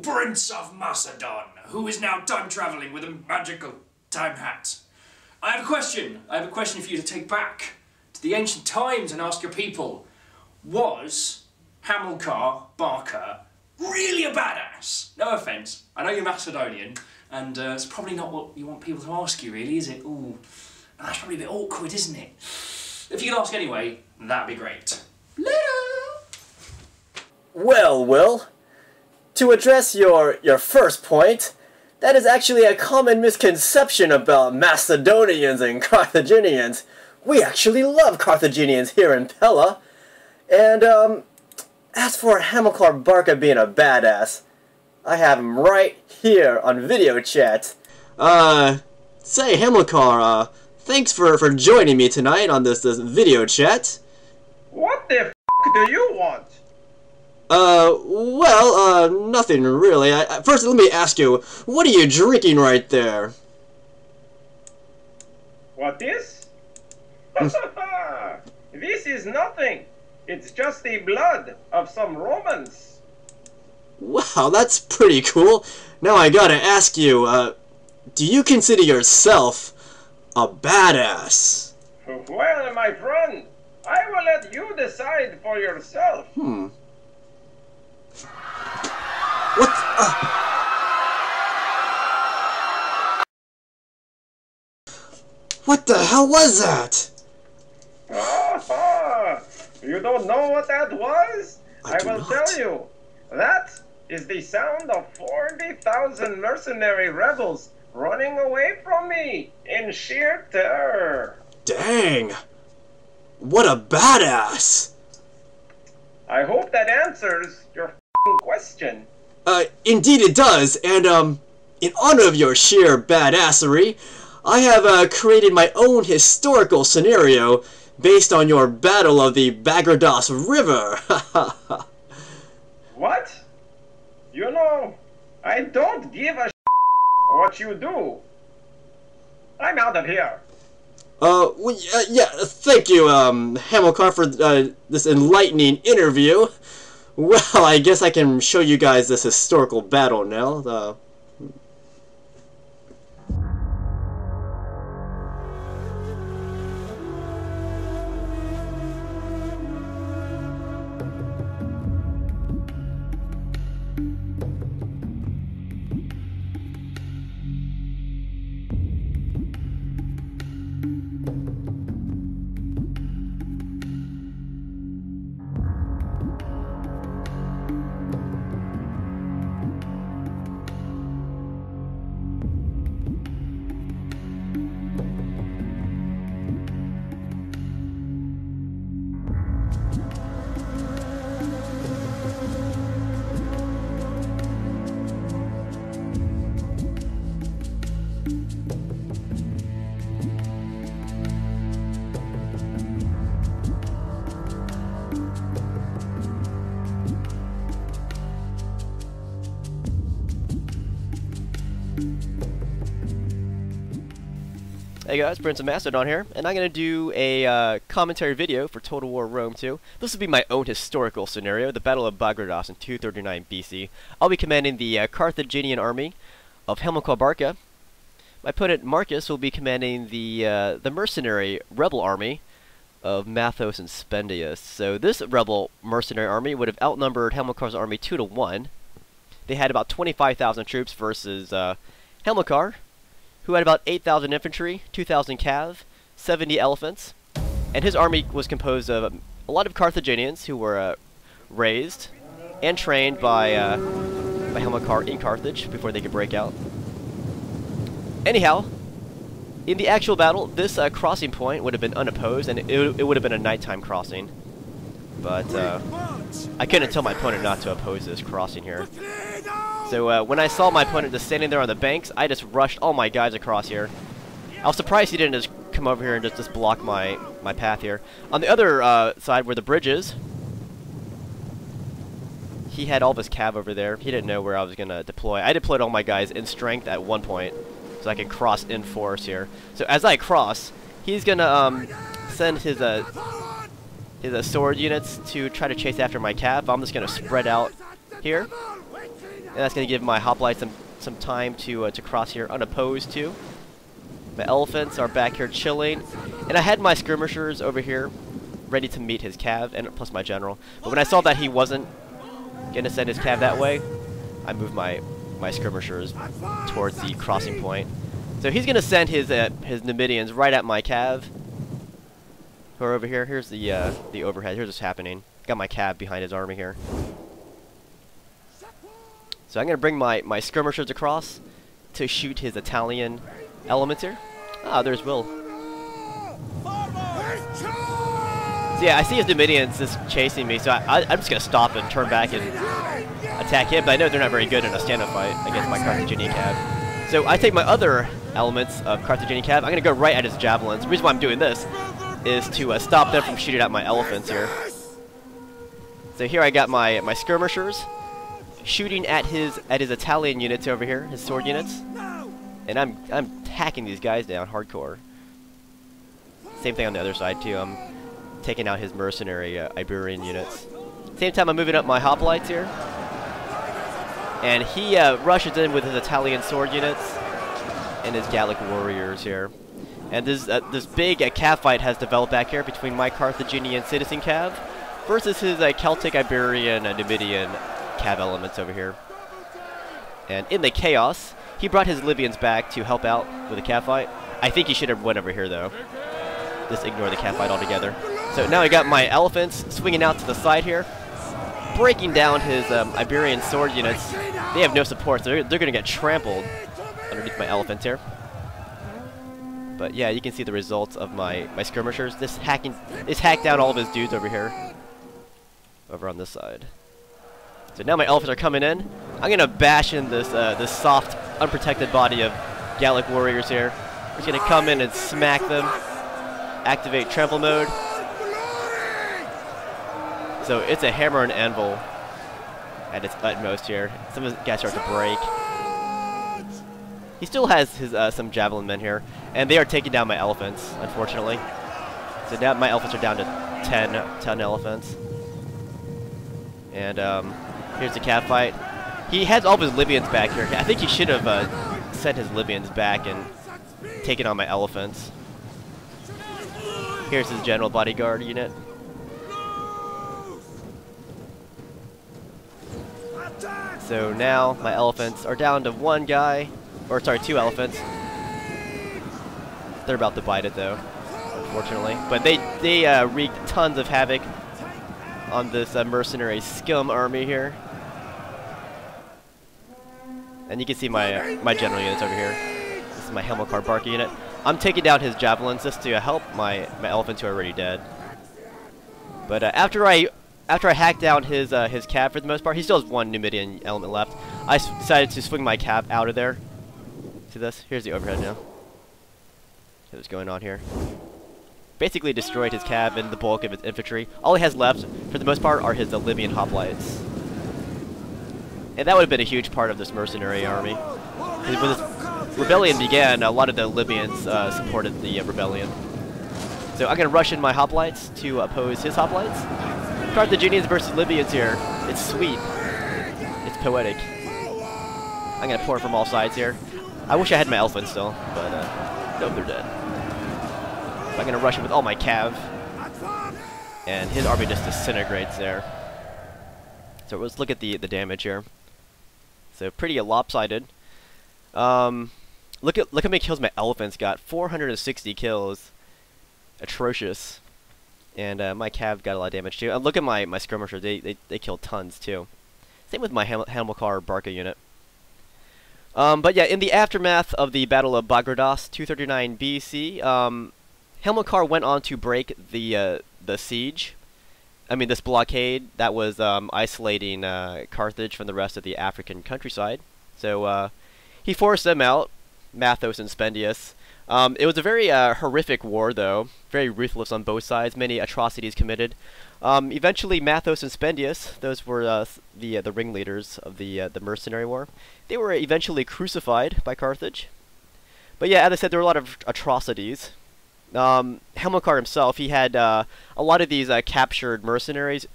Prince of Macedon, who is now time-travelling with a magical time hat. I have a question. I have a question for you to take back to the ancient times and ask your people. Was Hamilcar Barca really a badass? No offence. I know you're Macedonian, and it's probably not what you want people to ask you, really, is it? Ooh, that's probably a bit awkward, isn't it? If you could ask anyway, that'd be great. Later! Well, Will, to address your first point, that is actually a common misconception about Macedonians and Carthaginians. We actually love Carthaginians here in Pella. And, as for Hamilcar Barca being a badass, I have him right here on video chat. Say Hamilcar, thanks for joining me tonight on this video chat. What the f*** do you want? Well, nothing really. First, let me ask you, what are you drinking right there? What is? This is nothing. It's just the blood of some Romans. Wow, that's pretty cool. Now I gotta ask you, do you consider yourself a badass? Well, my friend, I will let you decide for yourself. What? What the hell was that? You don't know what that was? I will not. tell you. That is the sound of 40,000 mercenary rebels running away from me in sheer terror. Dang! What a badass! I hope that answers your f***ing question. Indeed it does, and, in honor of your sheer badassery, I have, created my own historical scenario based on your battle of the Bagradas River. What? You know, I don't give a what you do. I'm out of here. Well, yeah, thank you, Hamilcar, for, this enlightening interview. Well, I guess I can show you guys this historical battle now. Hey guys, PrinceofMacedon here, and I'm going to do a commentary video for Total War Rome 2. This will be my own historical scenario, the Battle of Bagradas in 239 BC. I'll be commanding the Carthaginian army of Hamilcar Barca. My opponent Markus will be commanding the mercenary rebel army of Mathos and Spendius. So this rebel mercenary army would have outnumbered Hamilcar's army 2 to 1. They had about 25,000 troops versus Hamilcar, who had about 8,000 infantry, 2,000 cav, 70 elephants, and his army was composed of a lot of Carthaginians who were raised and trained by Hamilcar in Carthage before they could break out. Anyhow, in the actual battle, this crossing point would have been unopposed, and it would have been a nighttime crossing. But I couldn't tell my opponent not to oppose this crossing here. So when I saw my opponent just standing there on the banks, I just rushed all my guys across here. I was surprised he didn't just come over here and just block my path here. On the other side where the bridge is, he had all of his cav over there. He didn't know where I was going to deploy. I deployed all my guys in strength at one point, so I could cross in force here. So as I cross, he's going to send his sword units to try to chase after my cav. I'm just going to spread out here. And that's going to give my hoplites some time to cross here unopposed too. My elephants are back here chilling. And I had my skirmishers over here ready to meet his cav, and plus my general. But when I saw that he wasn't going to send his cav that way, I moved my skirmishers towards the crossing point. So he's going to send his Numidians right at my cav, who are over here. Here's the overhead. Here's what's happening. Got my cav behind his army here. So I'm going to bring my skirmishers across to shoot his Italian elements here. Ah, there's Will. So yeah, I see his Numidians just chasing me, so I'm just going to stop and turn back and attack him, but I know they're not very good in a stand-up fight against my Carthaginian cav. So I take my other elements of Carthaginian cav. I'm going to go right at his javelins. The reason why I'm doing this is to stop them from shooting at my elephants here. So here I got my skirmishers shooting at his Italian units over here, his sword units, and I'm hacking these guys down hardcore. Same thing on the other side too. I'm taking out his mercenary Iberian units. Same time I'm moving up my hoplites here, and he rushes in with his Italian sword units and his Gallic warriors here. And this big cav fight has developed back here between my Carthaginian citizen cav versus his Celtic Iberian Numidian cav elements over here. And in the chaos, he brought his Libyans back to help out with the cav fight. I think he should have went over here though. Just ignore the cav fight altogether. So now I got my elephants swinging out to the side here, breaking down his Iberian sword units. They have no support, so they're going to get trampled underneath my elephants here. But yeah, you can see the results of my skirmishers. This hacked down all of his dudes over here, over on this side. So now my elephants are coming in. I'm gonna bash in this soft, unprotected body of Gallic warriors here. I'm just gonna come in and smack them. Activate trample mode. So it's a hammer and anvil at its utmost here. Some of the guys start to break. He still has his some javelin men here, and they are taking down my elephants, unfortunately. So now my elephants are down to 10 elephants. And here's the cav fight. He has all of his Libyans back here. I think he should have sent his Libyans back and taken on my elephants. Here's his general bodyguard unit. So now my elephants are down to one guy. Or sorry, 2 elephants. They're about to bite it though, unfortunately. But they wreaked tons of havoc on this mercenary scum army here. And you can see my general units over here. This is my Hamilcar Barca unit. I'm taking down his javelins just to help my elephants who are already dead. But after I hack down his cav for the most part, he still has 1 Numidian element left. I decided to swing my cav out of there. See this? Here's the overhead now. See what's going on here. Basically destroyed his cav and the bulk of his infantry. All he has left, for the most part, are his Libyan hoplites. And that would have been a huge part of this mercenary army. When this rebellion began, a lot of the Libyans supported the rebellion. So I'm going to rush in my hoplites to oppose his hoplites. Carthaginians versus Libyans here. It's sweet. It's poetic. I'm going to pour from all sides here. I wish I had my elephants still, but nope, they're dead. So I'm going to rush in with all my cav. And his army just disintegrates there. So let's look at the damage here. So pretty lopsided. Look how many kills my elephants got. 460 kills. Atrocious. And my cav got a lot of damage too. And look at my skirmishers. They killed tons too. Same with my Hamilcar Barca unit. But yeah, in the aftermath of the Battle of Bagradas, 239 BC, Hamilcar went on to break the siege. I mean, this blockade that was isolating Carthage from the rest of the African countryside. So he forced them out, Mathos and Spendius. It was a very horrific war, though. Very ruthless on both sides. Many atrocities committed. Eventually, Mathos and Spendius, those were the ringleaders of the Mercenary War. They were eventually crucified by Carthage. But yeah, as I said, there were a lot of atrocities. Hamilcar himself, he had a lot of these captured mercenaries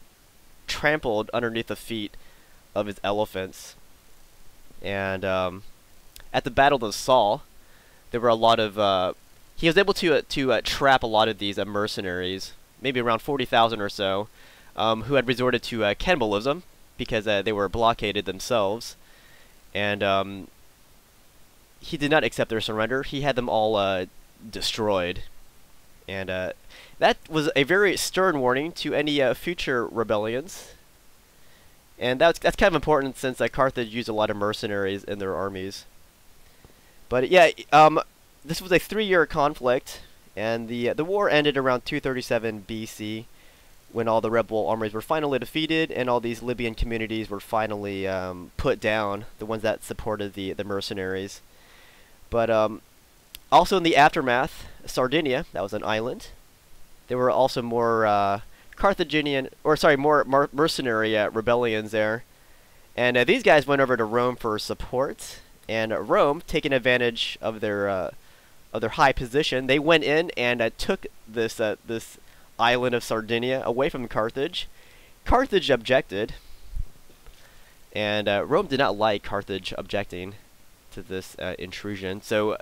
trampled underneath the feet of his elephants. and at the Battle of Saul, there were a lot of he was able to trap a lot of these mercenaries, maybe around 40,000 or so, who had resorted to cannibalism because they were blockaded themselves, and he did not accept their surrender. He had them all destroyed, and that was a very stern warning to any future rebellions. And that's kind of important since Carthage used a lot of mercenaries in their armies. But yeah, this was a 3-year conflict, and the war ended around 237 BC, when all the rebel armies were finally defeated, and all these Libyan communities were finally put down, the ones that supported the mercenaries. But also in the aftermath, Sardinia, that was an island. There were also more Carthaginian, or sorry, more mercenary rebellions there, and these guys went over to Rome for support. And Rome, taking advantage of their high position, they went in and took this island of Sardinia away from Carthage. Carthage objected, and Rome did not like Carthage objecting to this intrusion. So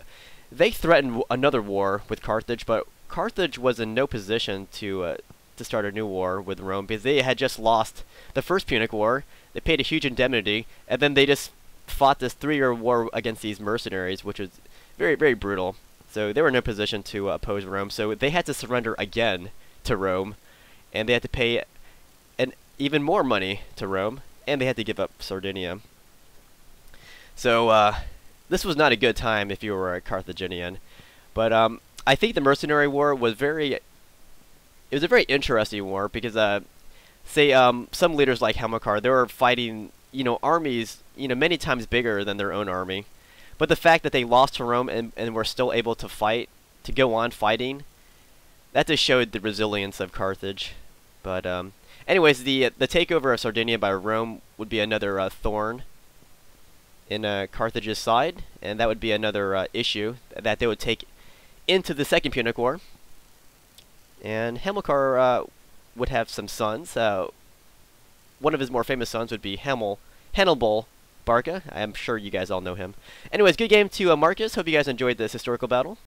they threatened another war with Carthage, but Carthage was in no position to start a new war with Rome because they had just lost the First Punic War. They paid a huge indemnity, and then they just fought this 3-year war against these mercenaries, which was very, very brutal. So they were in no position to oppose Rome, so they had to surrender again to Rome, and they had to pay even more money to Rome, and they had to give up Sardinia. So this was not a good time if you were a Carthaginian. But I think the Mercenary War was a very interesting war because say some leaders like Hamilcar, they were fighting armies many times bigger than their own army, but the fact that they lost to Rome and were still able to fight, to go on fighting, that just showed the resilience of Carthage. But anyways, the takeover of Sardinia by Rome would be another thorn in Carthage's side, and that would be another issue that they would take into the Second Punic War. And Hamilcar would have some sons. One of his more famous sons would be Hannibal Barca. I'm sure you guys all know him. Anyways, good game to Markus. Hope you guys enjoyed this historical battle.